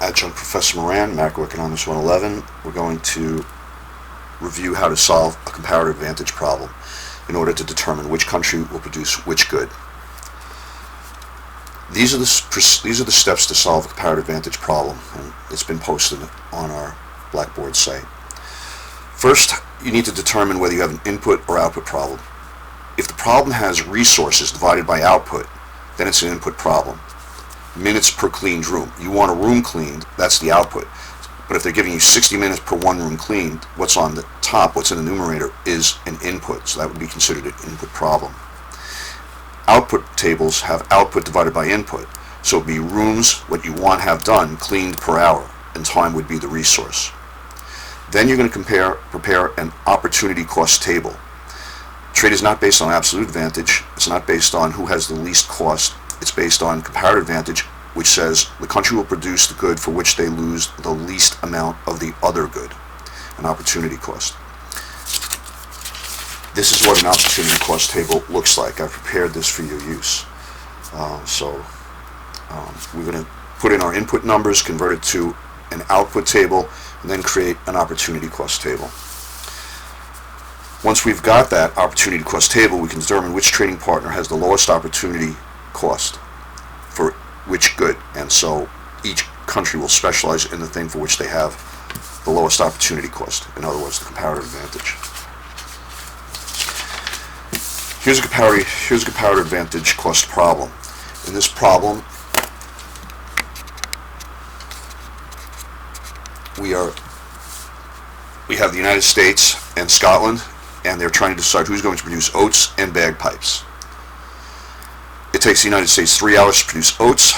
Adjunct Professor Moran, Macroeconomics 111. We're going to review how to solve a comparative advantage problem in order to determine which country will produce which good. These are the steps to solve a comparative advantage problem, and it's been posted on our Blackboard site. First, you need to determine whether you have an input or output problem. If the problem has resources divided by output, then it's an input problem. Minutes per cleaned room. You want a room cleaned, that's the output. But if they're giving you 60 minutes per one room cleaned, what's on the top, what's in the numerator, is an input. So that would be considered an input problem. Output tables have output divided by input. So it would be rooms, what you want to have done, cleaned per hour, and time would be the resource. Then you're going to prepare an opportunity cost table. Trade is not based on absolute advantage. It's not based on who has the least cost. It's based on comparative advantage, which says the country will produce the good for which they lose the least amount of the other good, an opportunity cost. This is what an opportunity cost table looks like. I've prepared this for your use. We're going to put in our input numbers, convert it to an output table, and then create an opportunity cost table. Once we've got that opportunity cost table, we can determine which trading partner has the lowest opportunity cost for which good, and so each country will specialize in the thing for which they have the lowest opportunity cost, in other words, the comparative advantage. Here's a comparative advantage cost problem. In this problem, we have the United States and Scotland, and they're trying to decide who's going to produce oats and bagpipes. It takes the United States 3 hours to produce oats,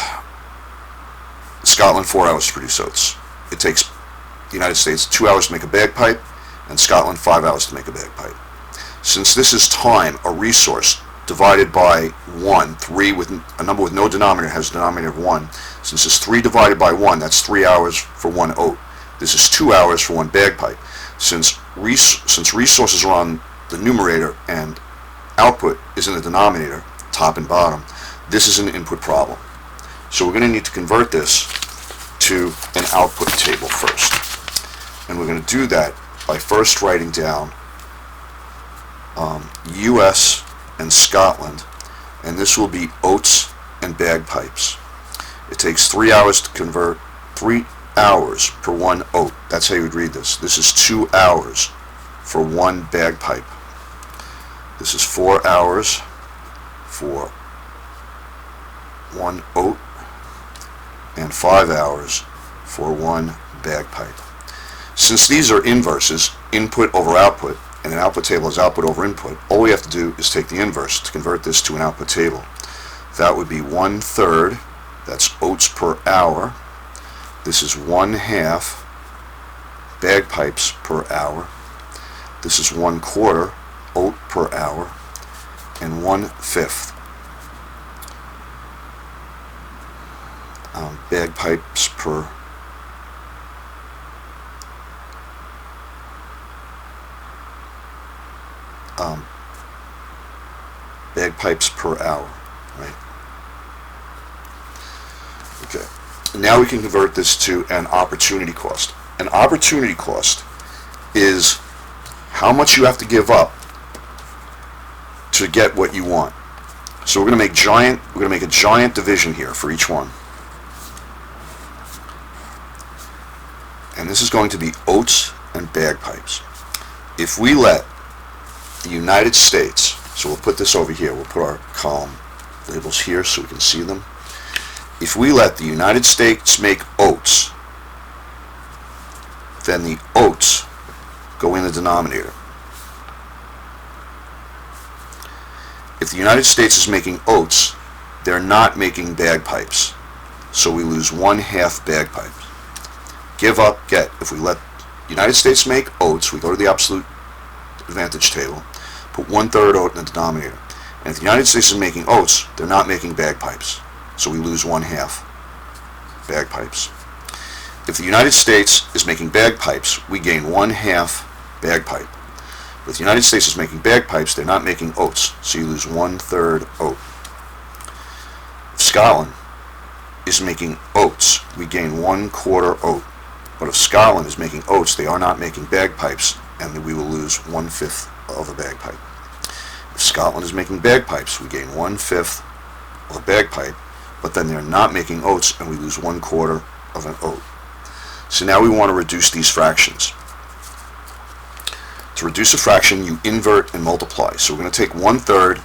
Scotland 4 hours to produce oats. It takes the United States 2 hours to make a bagpipe, and Scotland 5 hours to make a bagpipe. Since this is time, a resource, divided by 1, 3 with a number with no denominator has a denominator of 1. Since it's 3 divided by 1, that's 3 hours for one oat. This is 2 hours for one bagpipe. Since resources are on the numerator and output is in the denominator, top and bottom, this is an input problem. So we're going to need to convert this to an output table first. And we're going to do that by first writing down US and Scotland, and this will be oats and bagpipes. It takes 3 hours to convert 3 hours per one oat. That's how you would read this. This is 2 hours for one bagpipe. This is 4 hours for one oat and 5 hours for one bagpipe. Since these are inverses, input over output, and an output table is output over input, all we have to do is take the inverse to convert this to an output table. That would be 1/3, that's oats per hour. This is 1/2 bagpipes per hour. This is 1/4 oat per hour, and 1/5 bagpipes per hour, right? Okay. Now we can convert this to an opportunity cost. An opportunity cost is how much you have to give up to get what you want. So we're going to make a giant division here for each one. And this is going to be oats and bagpipes. If we let the United States, so we'll put this over here, we'll put our column labels here so we can see them. If we let the United States make oats, then the oats go in the denominator. If the United States is making oats, they're not making bagpipes, so we lose 1/2 bagpipes. Give up, get. If we let the United States make oats, we go to the absolute advantage table, put 1/3 oat in the denominator. And if the United States is making oats, they're not making bagpipes, so we lose 1/2 bagpipes. If the United States is making bagpipes, we gain 1/2 bagpipe. But if the United States is making bagpipes, they're not making oats, so you lose 1/3 oat. If Scotland is making oats, we gain 1/4 oat. But if Scotland is making oats, they are not making bagpipes, and we will lose 1/5 of a bagpipe. If Scotland is making bagpipes, we gain 1/5 of a bagpipe, but then they're not making oats, and we lose 1/4 of an oat. So now we want to reduce these fractions. To reduce a fraction, you invert and multiply. So we're going to take 1/3,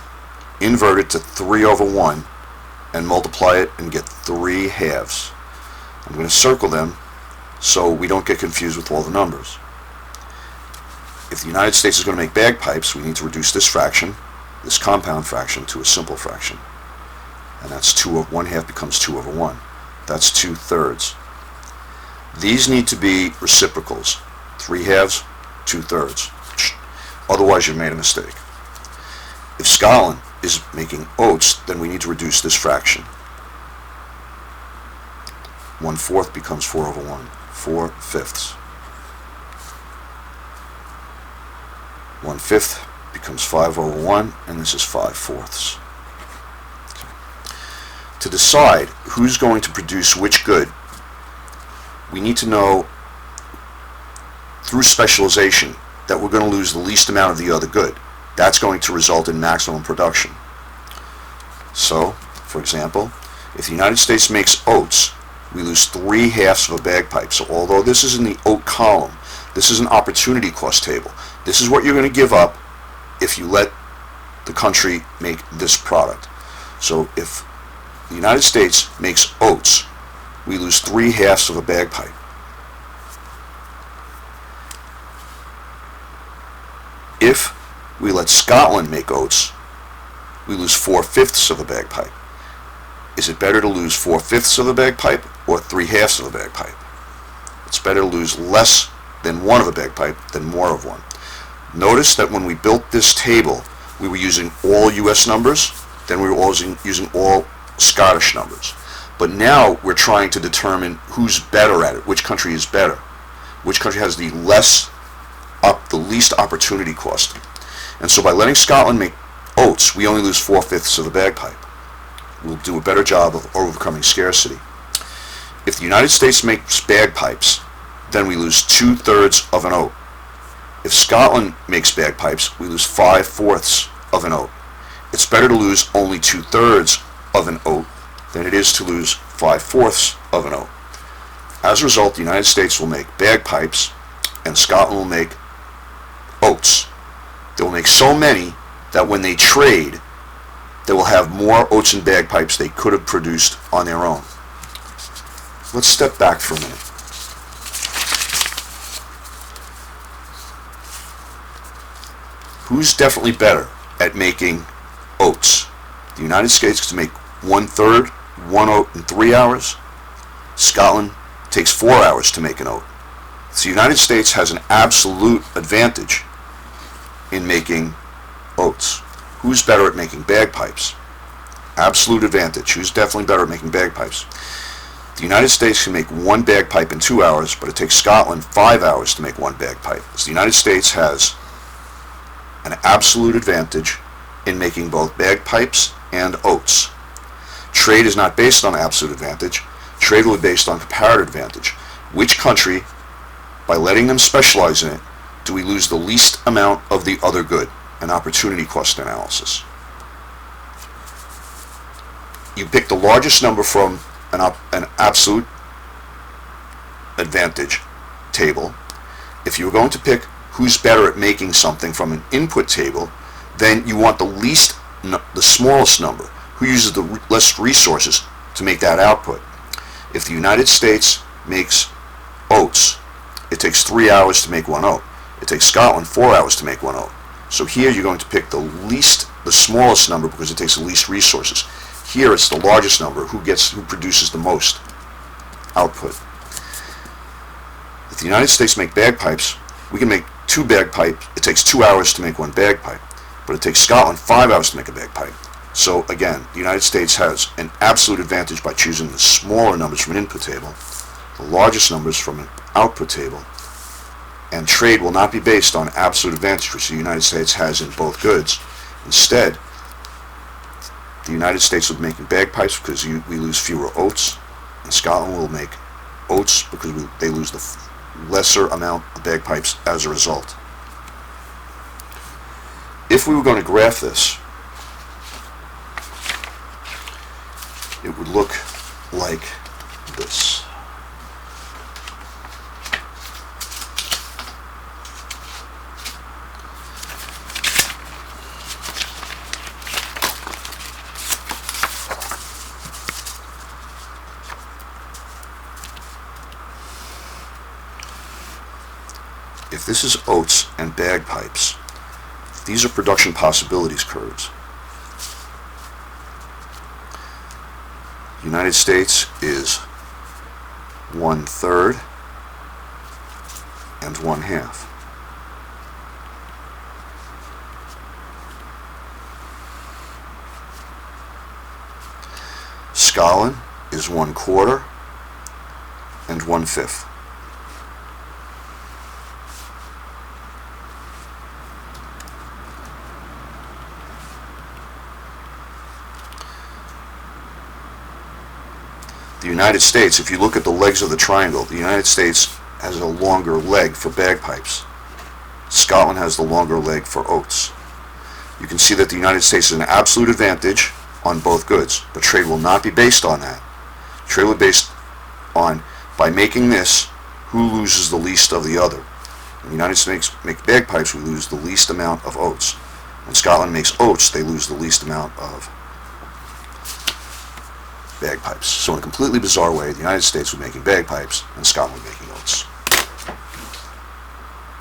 invert it to 3/1, and multiply it and get 3/2. I'm going to circle them so we don't get confused with all the numbers. If the United States is going to make bagpipes, we need to reduce this fraction, this compound fraction, to a simple fraction. And that's 1/2 becomes 2/1. That's 2/3. These need to be reciprocals. 3/2, 2/3. Otherwise, you've made a mistake. If Scotland is making oats, then we need to reduce this fraction. 1/4 becomes 4/1. 4/5. 1/5 becomes 5/1, and this is 5/4. Okay. To decide who's going to produce which good, we need to know through specialization that we're going to lose the least amount of the other good. That's going to result in maximum production. So, for example, if the United States makes oats, we lose 3/2 of a bagpipe. So although this is in the oat column, this is an opportunity cost table. This is what you're going to give up if you let the country make this product. So if the United States makes oats, we lose 3/2 of a bagpipe. If we let Scotland make oats, we lose 4/5 of a bagpipe. Is it better to lose 4/5 of a bagpipe or 3/2 of a bagpipe? It's better to lose less than one of a bagpipe than more of one. Notice that when we built this table, we were using all US numbers, then we were also using all Scottish numbers. But now we're trying to determine who's better at it, which country is better, which country has the least opportunity cost. And so by letting Scotland make oats, we only lose 4/5 of a bagpipe. We'll do a better job of overcoming scarcity. If the United States makes bagpipes, then we lose 2/3 of an oat. If Scotland makes bagpipes, we lose 5/4 of an oat. It's better to lose only 2/3 of an oat than it is to lose 5/4 of an oat. As a result, the United States will make bagpipes and Scotland will make oats. They will make so many that when they trade, they will have more oats and bagpipes they could have produced on their own. Let's step back for a minute. Who's definitely better at making oats? The United States to make 1/3, 1 oat in 3 hours. Scotland takes 4 hours to make an oat. So the United States has an absolute advantage in making oats. Who's better at making bagpipes? Absolute advantage. Who's definitely better at making bagpipes? The United States can make one bagpipe in 2 hours, but it takes Scotland 5 hours to make one bagpipe. So the United States has an absolute advantage in making both bagpipes and oats. Trade is not based on absolute advantage. Trade will be based on comparative advantage. Which country, by letting them specialize in it, do we lose the least amount of the other good? An opportunity cost analysis. You pick the largest number from an absolute advantage table. If you were going to pick who's better at making something from an input table, then you want the smallest number, who uses the less resources to make that output. If the United States makes oats, it takes 3 hours to make one oat. It takes Scotland 4 hours to make one oat. So here you're going to pick the smallest number because it takes the least resources. Here it's the largest number, who produces the most output. If the United States make bagpipes, we can make 2 bagpipes. It takes 2 hours to make one bagpipe, but it takes Scotland 5 hours to make a bagpipe. So again, the United States has an absolute advantage by choosing the smaller numbers from an input table, the largest numbers from an output table, and trade will not be based on absolute advantage, which the United States has in both goods. Instead, the United States will be making bagpipes because we lose fewer oats, and Scotland will make oats because they lose the lesser amount of bagpipes as a result. If we were going to graph this, it would look like this. If this is oats and bagpipes, these are production possibilities curves. United States is 1/3 and 1/2. Scotland is 1/4 and 1/5. The United States, if you look at the legs of the triangle, the United States has a longer leg for bagpipes. Scotland has the longer leg for oats. You can see that the United States is an absolute advantage on both goods, but trade will not be based on that. Trade will be based on, by making this, who loses the least of the other. When the United States make bagpipes, we lose the least amount of oats. When Scotland makes oats, they lose the least amount of bagpipes. So in a completely bizarre way, the United States was making bagpipes and Scotland was making oats.